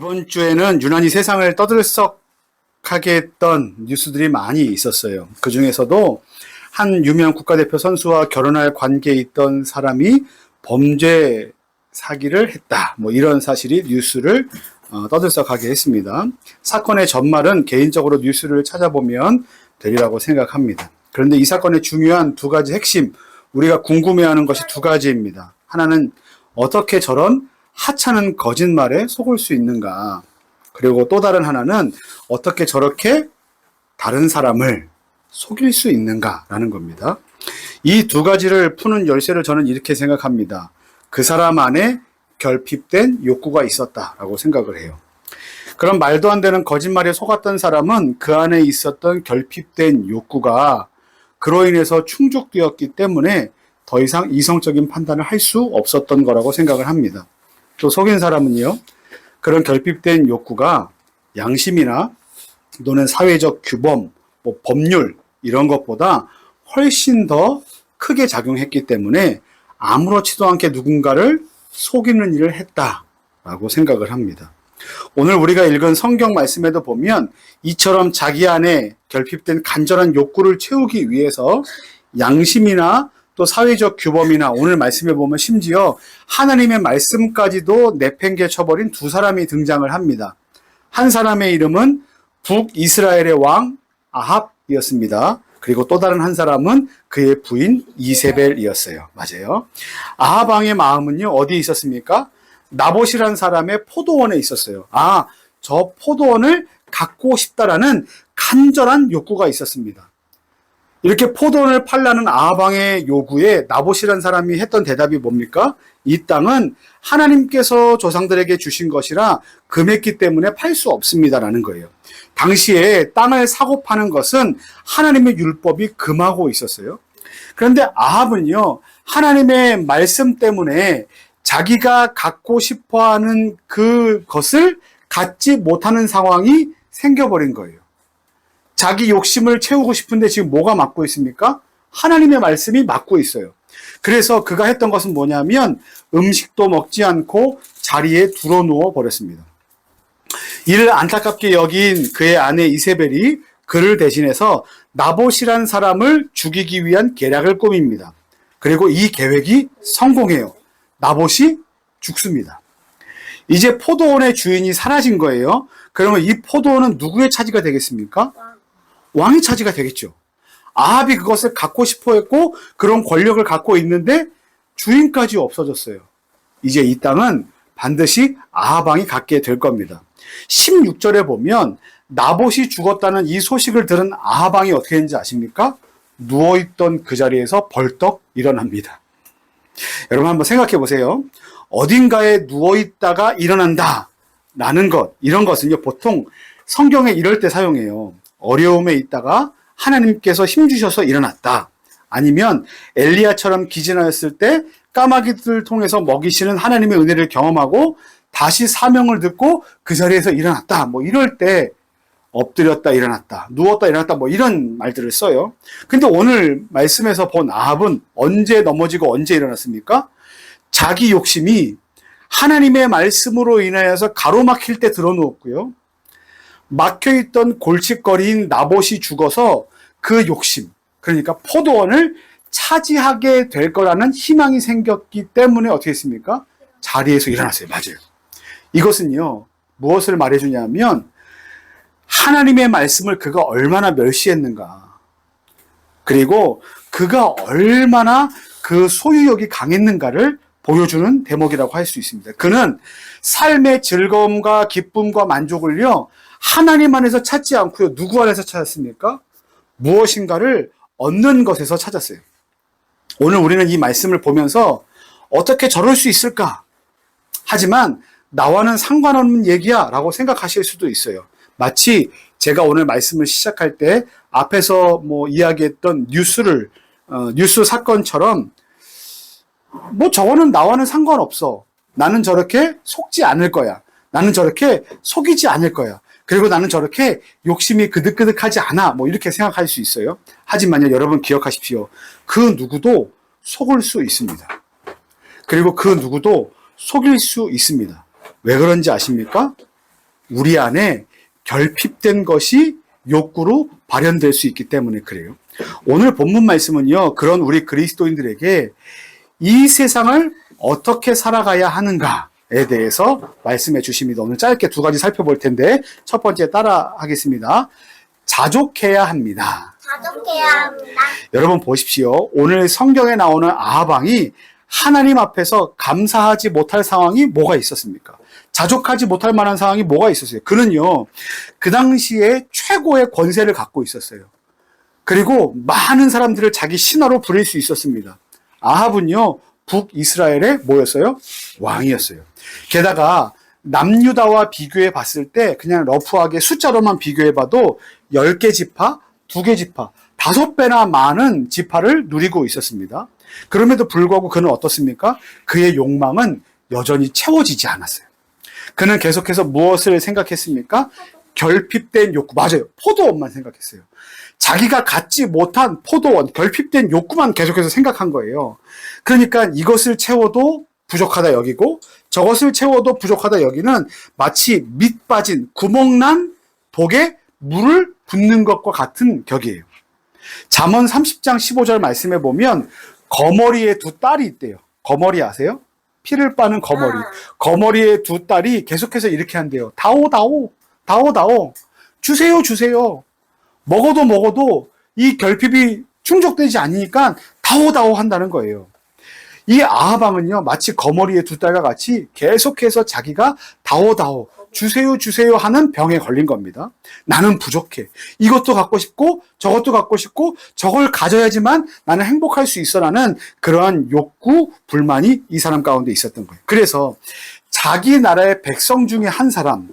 이번 주에는 유난히 세상을 떠들썩하게 했던 뉴스들이 많이 있었어요. 그 중에서도 한 유명 국가대표 선수와 결혼할 관계에 있던 사람이 범죄 사기를 했다. 이런 사실이 뉴스를 떠들썩하게 했습니다. 사건의 전말은 개인적으로 뉴스를 찾아보면 되리라고 생각합니다. 그런데 이 사건의 중요한 두 가지 핵심, 우리가 궁금해하는 것이 두 가지입니다. 하나는 어떻게 저런 하찮은 거짓말에 속을 수 있는가? 그리고 또 다른 하나는 어떻게 저렇게 다른 사람을 속일 수 있는가라는 겁니다. 이 두 가지를 푸는 열쇠를 저는 이렇게 생각합니다. 그 사람 안에 결핍된 욕구가 있었다라고 생각을 해요. 그런 말도 안 되는 거짓말에 속았던 사람은 그 안에 있었던 결핍된 욕구가 그로 인해서 충족되었기 때문에 더 이상 이성적인 판단을 할 수 없었던 거라고 생각을 합니다. 또 속인 사람은요, 그런 결핍된 욕구가 양심이나 또는 사회적 규범, 법률 이런 것보다 훨씬 더 크게 작용했기 때문에 아무렇지도 않게 누군가를 속이는 일을 했다라고 생각을 합니다. 오늘 우리가 읽은 성경 말씀에도 보면 이처럼 자기 안에 결핍된 간절한 욕구를 채우기 위해서 양심이나 또 사회적 규범이나 오늘 말씀에 보면 심지어 하나님의 말씀까지도 내팽개 쳐버린 두 사람이 등장을 합니다. 한 사람의 이름은 북이스라엘의 왕 아합이었습니다. 그리고 또 다른 한 사람은 그의 부인 이세벨이었어요. 맞아요. 아합 왕의 마음은요, 어디에 있었습니까? 나봇이라는 사람의 포도원에 있었어요. 저 포도원을 갖고 싶다라는 간절한 욕구가 있었습니다. 이렇게 포도원을 팔라는 아합 왕의 요구에 나봇이라는 사람이 했던 대답이 뭡니까? 이 땅은 하나님께서 조상들에게 주신 것이라 금했기 때문에 팔 수 없습니다라는 거예요. 당시에 땅을 사고 파는 것은 하나님의 율법이 금하고 있었어요. 그런데 아합은요, 하나님의 말씀 때문에 자기가 갖고 싶어하는 그것을 갖지 못하는 상황이 생겨버린 거예요. 자기 욕심을 채우고 싶은데 지금 뭐가 막고 있습니까? 하나님의 말씀이 막고 있어요. 그래서 그가 했던 것은 뭐냐면 음식도 먹지 않고 자리에 드러누워 버렸습니다. 이를 안타깝게 여긴 그의 아내 이세벨이 그를 대신해서 나봇이란 사람을 죽이기 위한 계략을 꾸밉니다. 그리고 이 계획이 성공해요. 나봇이 죽습니다. 이제 포도원의 주인이 사라진 거예요. 그러면 이 포도원은 누구의 차지가 되겠습니까? 왕의 차지가 되겠죠. 아합이 그것을 갖고 싶어 했고 그런 권력을 갖고 있는데 주인까지 없어졌어요. 이제 이 땅은 반드시 아합 왕이 갖게 될 겁니다. 16절에 보면 나봇이 죽었다는 이 소식을 들은 아합 왕이 어떻게 했는지 아십니까? 누워있던 그 자리에서 벌떡 일어납니다. 여러분 한번 생각해 보세요. 어딘가에 누워있다가 일어난다 라는 것, 이런 것은요 보통 성경에 이럴 때 사용해요. 어려움에 있다가 하나님께서 힘주셔서 일어났다. 아니면 엘리야처럼 기진하였을 때 까마귀들을 통해서 먹이시는 하나님의 은혜를 경험하고 다시 사명을 듣고 그 자리에서 일어났다. 이럴 때 엎드렸다 일어났다, 누웠다 일어났다 이런 말들을 써요. 근데 오늘 말씀에서 본 아합은 언제 넘어지고 언제 일어났습니까? 자기 욕심이 하나님의 말씀으로 인하여서 가로막힐 때 들어누웠고요. 막혀있던 골칫거리인 나봇이 죽어서 그 욕심, 그러니까 포도원을 차지하게 될 거라는 희망이 생겼기 때문에 어떻게 했습니까? 자리에서 일어났어요. 맞아요. 이것은요, 무엇을 말해주냐면 하나님의 말씀을 그가 얼마나 멸시했는가, 그리고 그가 얼마나 그 소유욕이 강했는가를 보여주는 대목이라고 할 수 있습니다. 그는 삶의 즐거움과 기쁨과 만족을요, 하나님 안에서 찾지 않고요, 누구 안에서 찾았습니까? 무엇인가를 얻는 것에서 찾았어요. 오늘 우리는 이 말씀을 보면서 어떻게 저럴 수 있을까? 하지만 나와는 상관없는 얘기야 라고 생각하실 수도 있어요. 마치 제가 오늘 말씀을 시작할 때 앞에서 이야기했던 뉴스 사건처럼 저거는 나와는 상관없어. 나는 저렇게 속지 않을 거야. 나는 저렇게 속이지 않을 거야. 그리고 나는 저렇게 욕심이 그득그득하지 않아. 이렇게 생각할 수 있어요. 하지만요, 여러분 기억하십시오. 그 누구도 속을 수 있습니다. 그리고 그 누구도 속일 수 있습니다. 왜 그런지 아십니까? 우리 안에 결핍된 것이 욕구로 발현될 수 있기 때문에 그래요. 오늘 본문 말씀은요, 그런 우리 그리스도인들에게 이 세상을 어떻게 살아가야 하는가에 대해서 말씀해 주십니다. 오늘 짧게 두 가지 살펴볼 텐데, 첫 번째 따라 하겠습니다. 자족해야 합니다. 자족해야 합니다. 여러분 보십시오. 오늘 성경에 나오는 아하방이 하나님 앞에서 감사하지 못할 상황이 뭐가 있었습니까? 자족하지 못할 만한 상황이 뭐가 있었어요? 그는요, 그 당시에 최고의 권세를 갖고 있었어요. 그리고 많은 사람들을 자기 신하로 부릴 수 있었습니다. 아합은요, 북이스라엘의 뭐였어요? 왕이었어요. 게다가 남유다와 비교해 봤을 때 그냥 러프하게 숫자로만 비교해 봐도 10개 지파, 2개 지파, 5배나 많은 지파를 누리고 있었습니다. 그럼에도 불구하고 그는 어떻습니까? 그의 욕망은 여전히 채워지지 않았어요. 그는 계속해서 무엇을 생각했습니까? 결핍된 욕구. 맞아요. 포도원만 생각했어요. 자기가 갖지 못한 포도원, 결핍된 욕구만 계속해서 생각한 거예요. 그러니까 이것을 채워도 부족하다 여기고 저것을 채워도 부족하다 여기는 마치 밑 빠진 구멍난 독에 물을 붓는 것과 같은 격이에요. 잠언 30장 15절 말씀에 보면 거머리에 두 딸이 있대요. 거머리 아세요? 피를 빠는 거머리. 거머리의 두 딸이 계속해서 이렇게 한대요. 다오 다오 다오 다오 주세요 주세요. 먹어도 이 결핍이 충족되지 않으니까 다오 다오 한다는 거예요. 이 아하방은요, 마치 거머리의 두 딸과 같이 계속해서 자기가 다오다오 주세요 주세요 하는 병에 걸린 겁니다. 나는 부족해. 이것도 갖고 싶고 저것도 갖고 싶고 저걸 가져야지만 나는 행복할 수 있어라는 그러한 욕구, 불만이 이 사람 가운데 있었던 거예요. 그래서 자기 나라의 백성 중에 한 사람,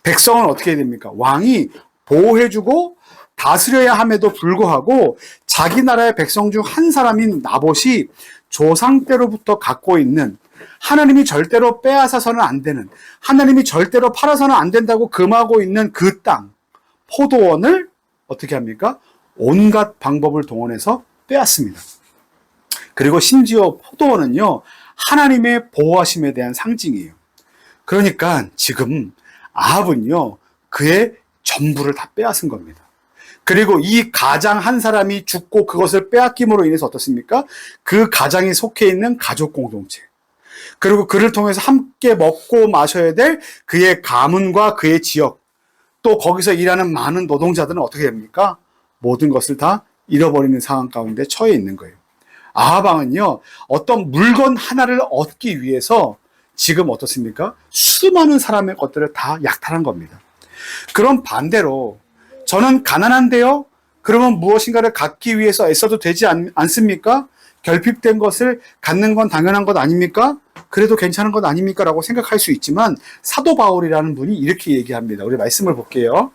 백성은 어떻게 해야 됩니까? 왕이 보호해주고 다스려야 함에도 불구하고 자기 나라의 백성 중 한 사람인 나봇이 조상 때로부터 갖고 있는, 하나님이 절대로 빼앗아서는 안 되는, 하나님이 절대로 팔아서는 안 된다고 금하고 있는 그 땅, 포도원을 어떻게 합니까? 온갖 방법을 동원해서 빼앗습니다. 그리고 심지어 포도원은요, 하나님의 보호하심에 대한 상징이에요. 그러니까 지금 아합은요, 그의 전부를 다 빼앗은 겁니다. 그리고 이 가장 한 사람이 죽고 그것을 빼앗김으로 인해서 어떻습니까? 그 가장이 속해 있는 가족 공동체, 그리고 그를 통해서 함께 먹고 마셔야 될 그의 가문과 그의 지역, 또 거기서 일하는 많은 노동자들은 어떻게 됩니까? 모든 것을 다 잃어버리는 상황 가운데 처해 있는 거예요. 아하방은요, 어떤 물건 하나를 얻기 위해서 지금 어떻습니까? 수많은 사람의 것들을 다 약탈한 겁니다. 그럼 반대로 저는 가난한데요? 그러면 무엇인가를 갖기 위해서 애써도 되지 않습니까? 결핍된 것을 갖는 건 당연한 것 아닙니까? 그래도 괜찮은 것 아닙니까? 라고 생각할 수 있지만 사도 바울이라는 분이 이렇게 얘기합니다. 우리 말씀을 볼게요.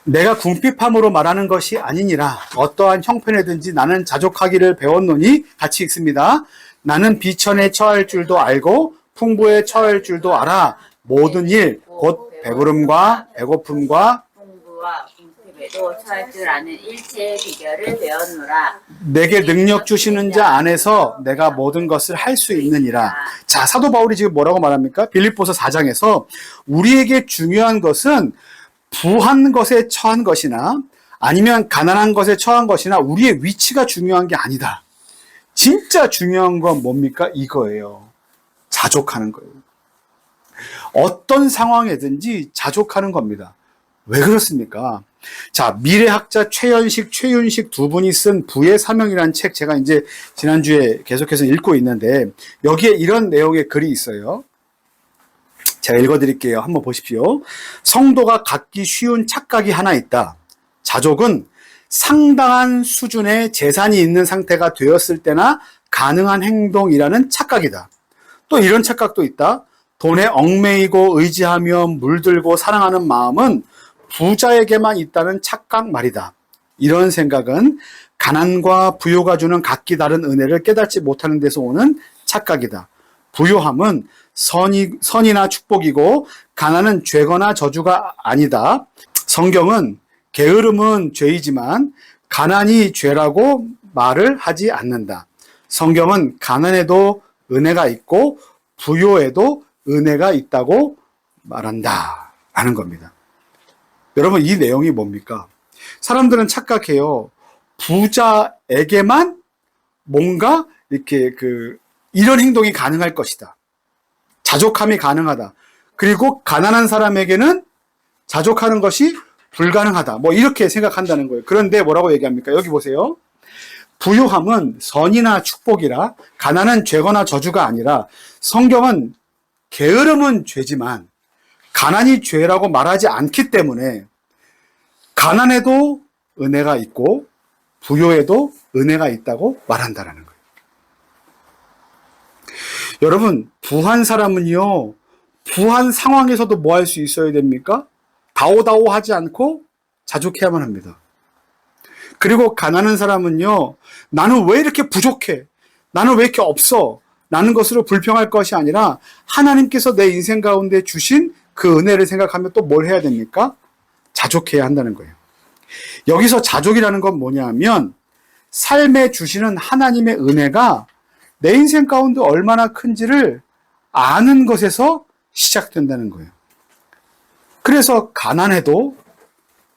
내가 궁핍함으로 말하는 것이 아니니라. 어떠한 형편에든지 나는 자족하기를 배웠노니, 같이 읽습니다. 나는 비천에 처할 줄도 알고 풍부에 처할 줄도 알아. 모든 일, 곧 배부름과 배고픔과 풍부와 궁핍에도 처할 줄 아는 일체의 비결을 배웠노라. 내게 능력 주시는 자 안에서 내가 모든 것을 할 수 있느니라. 자, 사도 바울이 지금 뭐라고 말합니까? 빌립보서 4장에서 우리에게 중요한 것은 부한 것에 처한 것이나 아니면 가난한 것에 처한 것이나 우리의 위치가 중요한 게 아니다. 진짜 중요한 건 뭡니까? 이거예요. 자족하는 거예요. 어떤 상황에든지 자족하는 겁니다. 왜 그렇습니까? 자, 미래학자 최연식, 최윤식 두 분이 쓴 부의 사명이라는 책, 제가 이제 지난주에 계속해서 읽고 있는데 여기에 이런 내용의 글이 있어요. 제가 읽어드릴게요. 한번 보십시오. 성도가 갖기 쉬운 착각이 하나 있다. 자족은 상당한 수준의 재산이 있는 상태가 되었을 때나 가능한 행동이라는 착각이다. 또 이런 착각도 있다. 돈에 얽매이고 의지하며 물들고 사랑하는 마음은 부자에게만 있다는 착각 말이다. 이런 생각은 가난과 부요가 주는 각기 다른 은혜를 깨닫지 못하는 데서 오는 착각이다. 부요함은 선이나 축복이고 가난은 죄거나 저주가 아니다. 성경은 게으름은 죄이지만 가난이 죄라고 말을 하지 않는다. 성경은 가난에도 은혜가 있고 부요에도 은혜가 있다고 말한다 라는 겁니다. 여러분, 이 내용이 뭡니까? 사람들은 착각해요. 부자에게만 뭔가 이렇게 이런 행동이 가능할 것이다. 자족함이 가능하다. 그리고 가난한 사람에게는 자족하는 것이 불가능하다. 뭐 이렇게 생각한다는 거예요. 그런데 뭐라고 얘기합니까? 여기 보세요. 부유함은 선이나 축복이라 가난은 죄거나 저주가 아니라 성경은 게으름은 죄지만 가난이 죄라고 말하지 않기 때문에 가난에도 은혜가 있고 부유에도 은혜가 있다고 말한다라는 거예요. 여러분, 부한 사람은요, 부한 상황에서도 뭐 할 수 있어야 됩니까? 다오다오 하지 않고 자족해야만 합니다. 그리고 가난한 사람은요, 나는 왜 이렇게 부족해? 나는 왜 이렇게 없어? 라는 것으로 불평할 것이 아니라 하나님께서 내 인생 가운데 주신 그 은혜를 생각하면 또 뭘 해야 됩니까? 자족해야 한다는 거예요. 여기서 자족이라는 건 뭐냐 하면 삶에 주시는 하나님의 은혜가 내 인생 가운데 얼마나 큰지를 아는 것에서 시작된다는 거예요. 그래서 가난해도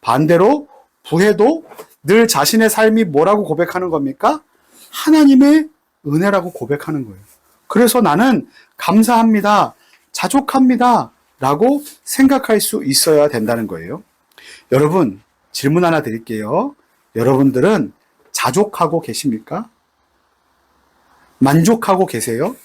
반대로 부해도 늘 자신의 삶이 뭐라고 고백하는 겁니까? 하나님의 은혜라고 고백하는 거예요. 그래서 나는 감사합니다, 자족합니다 라고 생각할 수 있어야 된다는 거예요. 여러분, 질문 하나 드릴게요. 여러분들은 자족하고 계십니까? 만족하고 계세요?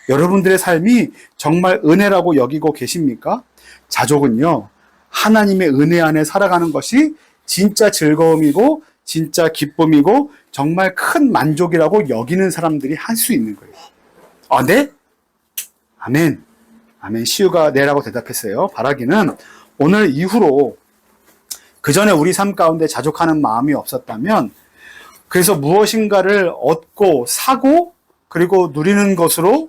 여러분들의 삶이 정말 은혜라고 여기고 계십니까? 자족은요, 하나님의 은혜 안에 살아가는 것이 진짜 즐거움이고 진짜 기쁨이고 정말 큰 만족이라고 여기는 사람들이 할 수 있는 거예요. 아, 네? 아멘. 아멘. 시우가 네라고 대답했어요. 바라기는 오늘 이후로 그 전에 우리 삶 가운데 자족하는 마음이 없었다면, 그래서 무엇인가를 얻고 사고 그리고 누리는 것으로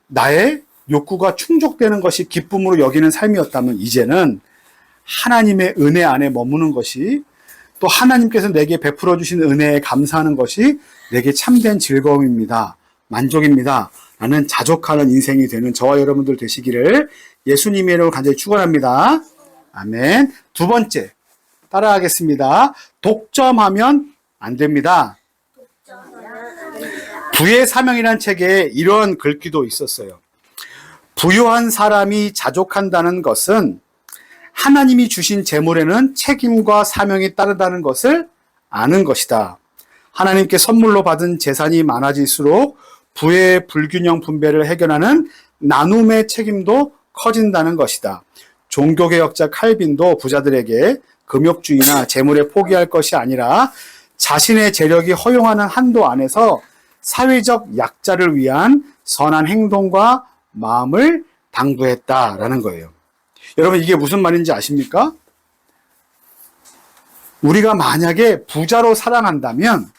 나의 욕구가 충족되는 것이 기쁨으로 여기는 삶이었다면, 이제는 하나님의 은혜 안에 머무는 것이, 또 하나님께서 내게 베풀어 주신 은혜에 감사하는 것이 내게 참된 즐거움입니다, 만족입니다 라는 자족하는 인생이 되는 저와 여러분들 되시기를 예수님의 이름으로 간절히 축원합니다. 아멘. 두 번째, 따라하겠습니다. 독점하면 안 됩니다. 부의 사명이라는 책에 이런 글귀도 있었어요. 부유한 사람이 자족한다는 것은 하나님이 주신 재물에는 책임과 사명이 따르다는 것을 아는 것이다. 하나님께 선물로 받은 재산이 많아질수록 부의 불균형 분배를 해결하는 나눔의 책임도 커진다는 것이다. 종교개혁자 칼빈도 부자들에게 금욕주의나 재물에 포기할 것이 아니라 자신의 재력이 허용하는 한도 안에서 사회적 약자를 위한 선한 행동과 마음을 당부했다라는 거예요. 여러분, 이게 무슨 말인지 아십니까? 우리가 만약에 부자로 살아간다면,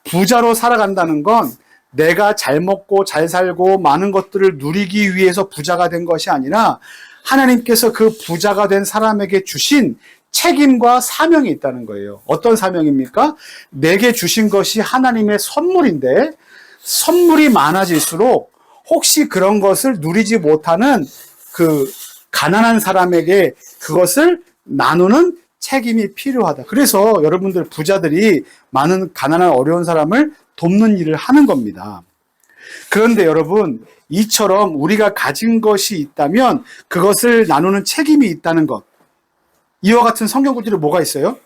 부자로 살아간다는 건 내가 잘 먹고 잘 살고 많은 것들을 누리기 위해서 부자가 된 것이 아니라 하나님께서 그 부자가 된 사람에게 주신 책임과 사명이 있다는 거예요. 어떤 사명입니까? 내게 주신 것이 하나님의 선물인데, 선물이 많아질수록 혹시 그런 것을 누리지 못하는 그 가난한 사람에게 그것을 나누는 책임이 필요하다. 그래서 여러분들 부자들이 많은 가난한 어려운 사람을 돕는 일을 하는 겁니다. 그런데 여러분, 이처럼 우리가 가진 것이 있다면 그것을 나누는 책임이 있다는 것, 이와 같은 성경 구절이 뭐가 있어요?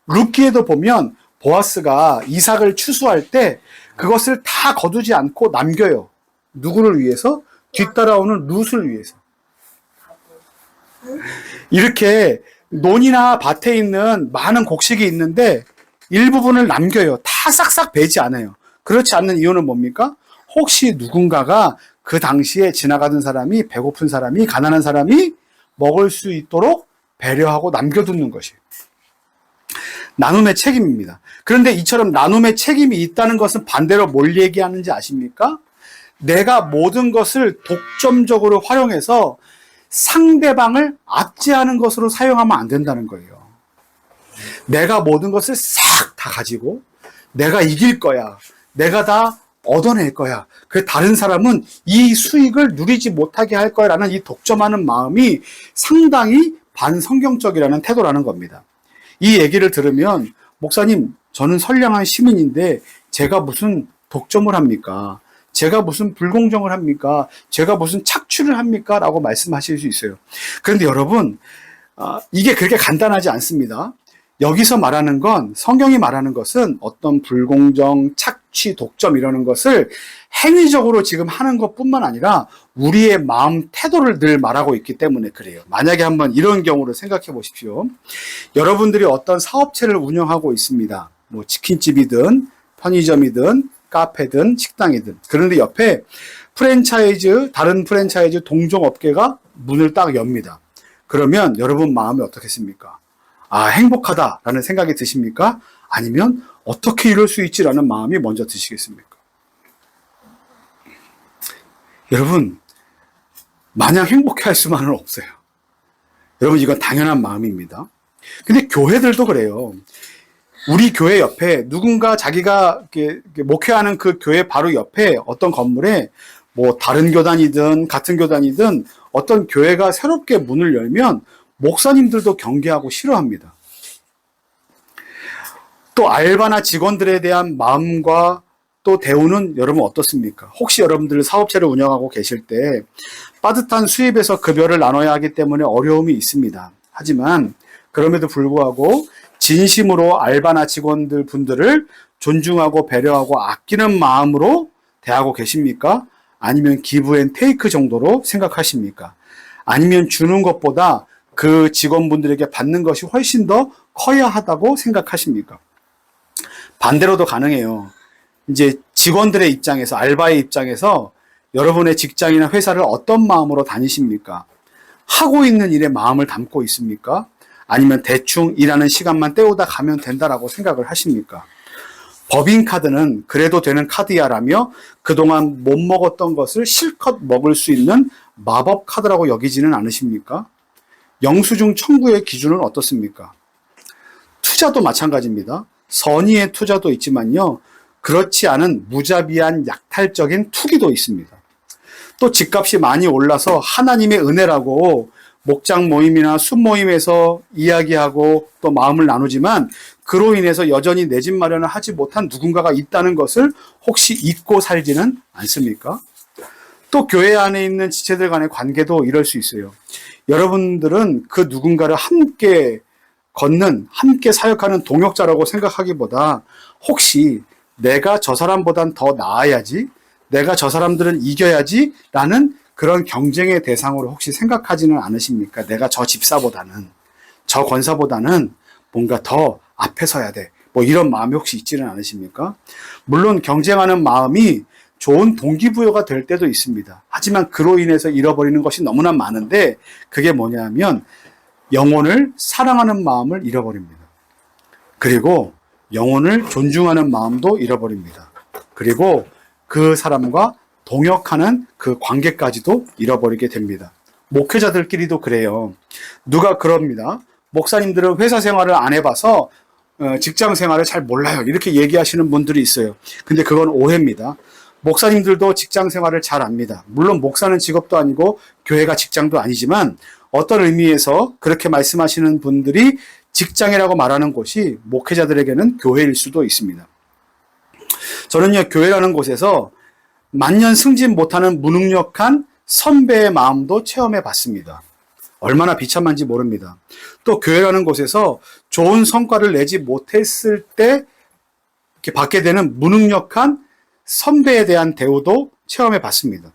룻기에도 보면 보아스가 이삭을 추수할 때 그것을 다 거두지 않고 남겨요. 누구를 위해서? 뒤따라오는 룻을 위해서. 이렇게 논이나 밭에 있는 많은 곡식이 있는데 일부분을 남겨요. 다 싹싹 베지 않아요. 그렇지 않는 이유는 뭡니까? 혹시 누군가가 그 당시에 지나가던 사람이, 배고픈 사람이, 가난한 사람이 먹을 수 있도록 배려하고 남겨두는 것이에요. 나눔의 책임입니다. 그런데 이처럼 나눔의 책임이 있다는 것은 반대로 뭘 얘기하는지 아십니까? 내가 모든 것을 독점적으로 활용해서 상대방을 압제하는 것으로 사용하면 안 된다는 거예요. 내가 모든 것을 싹 다 가지고 내가 이길 거야, 내가 다 얻어낼 거야. 그 다른 사람은 이 수익을 누리지 못하게 할 거야라는 이 독점하는 마음이 상당히 반성경적이라는 태도라는 겁니다. 이 얘기를 들으면 목사님, 저는 선량한 시민인데 제가 무슨 독점을 합니까? 제가 무슨 불공정을 합니까? 제가 무슨 착취를 합니까? 라고 말씀하실 수 있어요. 그런데 여러분, 이게 그렇게 간단하지 않습니다. 여기서 말하는 건, 성경이 말하는 것은 어떤 불공정, 착취, 독점 이러는 것을 행위적으로 지금 하는 것뿐만 아니라 우리의 마음 태도를 늘 말하고 있기 때문에 그래요. 만약에 한번 이런 경우를 생각해 보십시오. 여러분들이 어떤 사업체를 운영하고 있습니다. 뭐 치킨집이든 편의점이든 카페든 식당이든. 그런데 옆에 다른 프랜차이즈 동종업계가 문을 딱 엽니다. 그러면 여러분 마음이 어떻겠습니까? 아, 행복하다라는 생각이 드십니까? 아니면 어떻게 이럴 수 있지라는 마음이 먼저 드시겠습니까? 여러분, 마냥 행복해 할 수만은 없어요. 여러분, 이건 당연한 마음입니다. 근데 교회들도 그래요. 우리 교회 옆에 누군가 자기가 이렇게 목회하는 그 교회 바로 옆에 어떤 건물에 뭐 다른 교단이든 같은 교단이든 어떤 교회가 새롭게 문을 열면 목사님들도 경계하고 싫어합니다. 또 알바나 직원들에 대한 마음과 또 대우는 여러분 어떻습니까? 혹시 여러분들 사업체를 운영하고 계실 때 빠듯한 수입에서 급여를 나눠야 하기 때문에 어려움이 있습니다. 하지만 그럼에도 불구하고 진심으로 알바나 직원들 분들을 존중하고 배려하고 아끼는 마음으로 대하고 계십니까? 아니면 기브 앤 테이크 정도로 생각하십니까? 아니면 주는 것보다 그 직원분들에게 받는 것이 훨씬 더 커야 하다고 생각하십니까? 반대로도 가능해요. 이제 직원들의 입장에서, 알바의 입장에서 여러분의 직장이나 회사를 어떤 마음으로 다니십니까? 하고 있는 일에 마음을 담고 있습니까? 아니면 대충 일하는 시간만 때우다 가면 된다라고 생각을 하십니까? 법인카드는 그래도 되는 카드야라며 그동안 못 먹었던 것을 실컷 먹을 수 있는 마법 카드라고 여기지는 않으십니까? 영수증 청구의 기준은 어떻습니까? 투자도 마찬가지입니다. 선의의 투자도 있지만요. 그렇지 않은 무자비한 약탈적인 투기도 있습니다. 또 집값이 많이 올라서 하나님의 은혜라고 목장 모임이나 숲 모임에서 이야기하고 또 마음을 나누지만 그로 인해서 여전히 내 집 마련을 하지 못한 누군가가 있다는 것을 혹시 잊고 살지는 않습니까? 또 교회 안에 있는 지체들 간의 관계도 이럴 수 있어요. 여러분들은 그 누군가를 함께 걷는, 함께 사역하는 동역자라고 생각하기보다 혹시 내가 저 사람보단 더 나아야지, 내가 저 사람들은 이겨야지 라는 그런 경쟁의 대상으로 혹시 생각하지는 않으십니까? 내가 저 집사보다는, 저 권사보다는 뭔가 더 앞에 서야 돼. 뭐 이런 마음이 혹시 있지는 않으십니까? 물론 경쟁하는 마음이 좋은 동기부여가 될 때도 있습니다. 하지만 그로 인해서 잃어버리는 것이 너무나 많은데 그게 뭐냐면 영혼을 사랑하는 마음을 잃어버립니다. 그리고 영혼을 존중하는 마음도 잃어버립니다. 그리고 그 사람과 동역하는 그 관계까지도 잃어버리게 됩니다. 목회자들끼리도 그래요. 누가 그럽니다. 목사님들은 회사 생활을 안 해봐서 직장 생활을 잘 몰라요. 이렇게 얘기하시는 분들이 있어요. 근데 그건 오해입니다. 목사님들도 직장 생활을 잘 압니다. 물론 목사는 직업도 아니고 교회가 직장도 아니지만 어떤 의미에서 그렇게 말씀하시는 분들이 직장이라고 말하는 곳이 목회자들에게는 교회일 수도 있습니다. 저는요, 교회라는 곳에서 만년 승진 못하는 무능력한 선배의 마음도 체험해 봤습니다. 얼마나 비참한지 모릅니다. 또 교회라는 곳에서 좋은 성과를 내지 못했을 때 이렇게 받게 되는 무능력한 선배에 대한 대우도 체험해 봤습니다.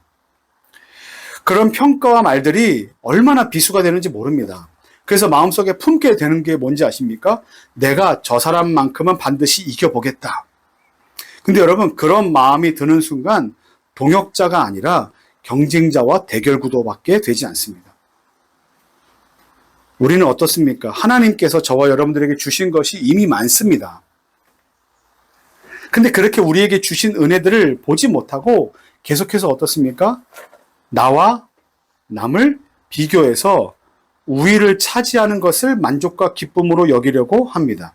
그런 평가와 말들이 얼마나 비수가 되는지 모릅니다. 그래서 마음속에 품게 되는 게 뭔지 아십니까? 내가 저 사람만큼은 반드시 이겨보겠다. 근데 여러분, 그런 마음이 드는 순간 동역자가 아니라 경쟁자와 대결 구도밖에 되지 않습니다. 우리는 어떻습니까? 하나님께서 저와 여러분들에게 주신 것이 이미 많습니다. 근데 그렇게 우리에게 주신 은혜들을 보지 못하고 계속해서 어떻습니까? 나와 남을 비교해서 우위를 차지하는 것을 만족과 기쁨으로 여기려고 합니다.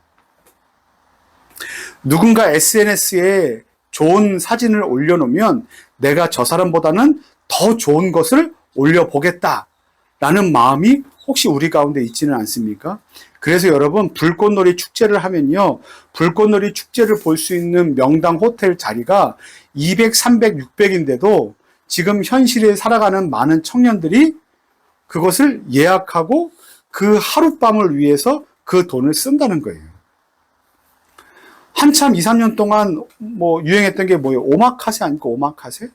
누군가 SNS에 좋은 사진을 올려놓으면 내가 저 사람보다는 더 좋은 것을 올려보겠다라는 마음이 혹시 우리 가운데 있지는 않습니까? 그래서 여러분, 불꽃놀이 축제를 하면요, 불꽃놀이 축제를 볼 수 있는 명당 호텔 자리가 200, 300, 600인데도 지금 현실에 살아가는 많은 청년들이 그것을 예약하고 그 하룻밤을 위해서 그 돈을 쓴다는 거예요. 한참 2, 3년 동안 뭐 유행했던 게 뭐예요? 오마카세 아닙니까? 오마카세?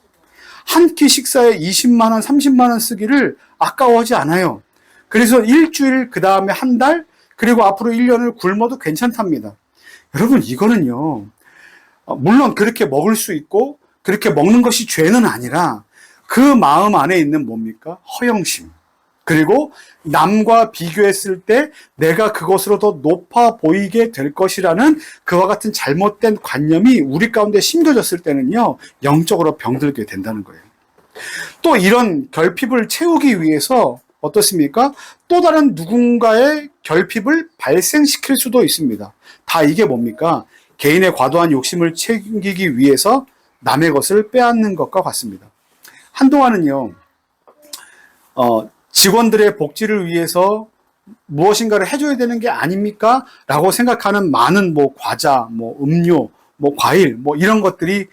한 끼 식사에 20만 원, 30만 원 쓰기를 아까워하지 않아요. 그래서 일주일, 그 다음에 한 달, 그리고 앞으로 1년을 굶어도 괜찮답니다. 여러분, 이거는요, 물론 그렇게 먹을 수 있고 그렇게 먹는 것이 죄는 아니라 그 마음 안에 있는 뭡니까? 허영심. 그리고 남과 비교했을 때 내가 그것으로 더 높아 보이게 될 것이라는 그와 같은 잘못된 관념이 우리 가운데 심겨졌을 때는요, 영적으로 병들게 된다는 거예요. 또 이런 결핍을 채우기 위해서 어떻습니까? 또 다른 누군가의 결핍을 발생시킬 수도 있습니다. 다 이게 뭡니까? 개인의 과도한 욕심을 챙기기 위해서 남의 것을 빼앗는 것과 같습니다. 한동안은요, 직원들의 복지를 위해서 무엇인가를 해줘야 되는 게 아닙니까? 라고 생각하는 많은 과자, 음료, 과일, 이런 것들이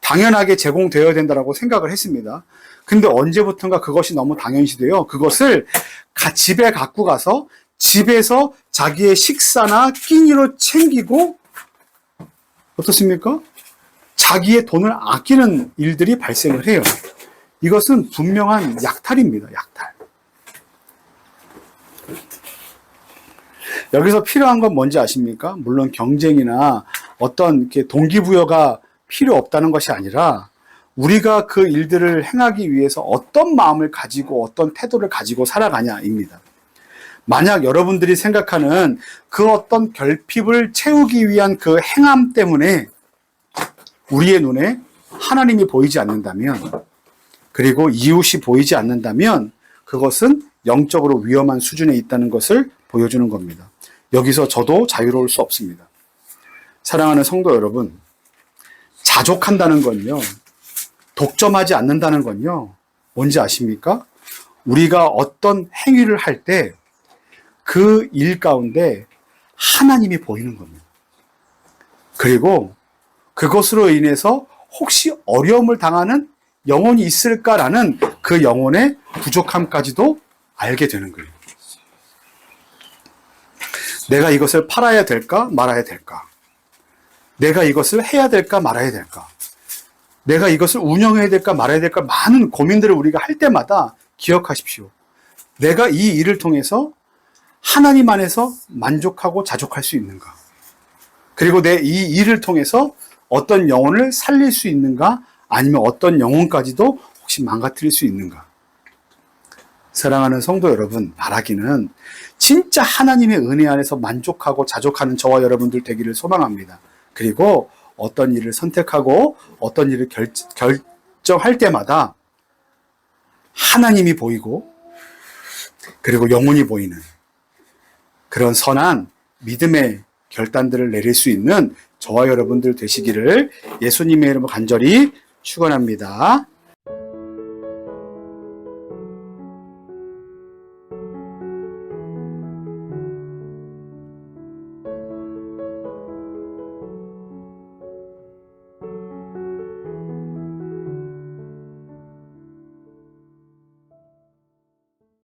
당연하게 제공되어야 된다라고 생각을 했습니다. 근데 언제부턴가 그것이 너무 당연시돼요. 그것을 집에 갖고 가서 집에서 자기의 식사나 끼니로 챙기고, 어떻습니까? 자기의 돈을 아끼는 일들이 발생을 해요. 이것은 분명한 약탈입니다. 약탈. 여기서 필요한 건 뭔지 아십니까? 물론 경쟁이나 어떤 이렇게 동기부여가 필요 없다는 것이 아니라 우리가 그 일들을 행하기 위해서 어떤 마음을 가지고 어떤 태도를 가지고 살아가냐입니다. 만약 여러분들이 생각하는 그 어떤 결핍을 채우기 위한 그 행함 때문에 우리의 눈에 하나님이 보이지 않는다면, 그리고 이웃이 보이지 않는다면 그것은 영적으로 위험한 수준에 있다는 것을 보여주는 겁니다. 여기서 저도 자유로울 수 없습니다. 사랑하는 성도 여러분, 자족한다는 건요, 독점하지 않는다는 건요, 뭔지 아십니까? 우리가 어떤 행위를 할 때 그 일 가운데 하나님이 보이는 겁니다. 그리고 그것으로 인해서 혹시 어려움을 당하는 영혼이 있을까라는 그 영혼의 부족함까지도 알게 되는 거예요. 내가 이것을 팔아야 될까 말아야 될까? 내가 이것을 해야 될까 말아야 될까? 내가 이것을 운영해야 될까 말아야 될까? 많은 고민들을 우리가 할 때마다 기억하십시오. 내가 이 일을 통해서 하나님 안에서 만족하고 자족할 수 있는가? 그리고 내 이 일을 통해서 어떤 영혼을 살릴 수 있는가? 아니면 어떤 영혼까지도 혹시 망가뜨릴 수 있는가? 사랑하는 성도 여러분, 바라기는 진짜 하나님의 은혜 안에서 만족하고 자족하는 저와 여러분들 되기를 소망합니다. 그리고 어떤 일을 선택하고 어떤 일을 결정할 때마다 하나님이 보이고 그리고 영혼이 보이는 그런 선한 믿음의 결단들을 내릴 수 있는 저와 여러분들 되시기를 예수님의 이름으로 간절히 축원합니다.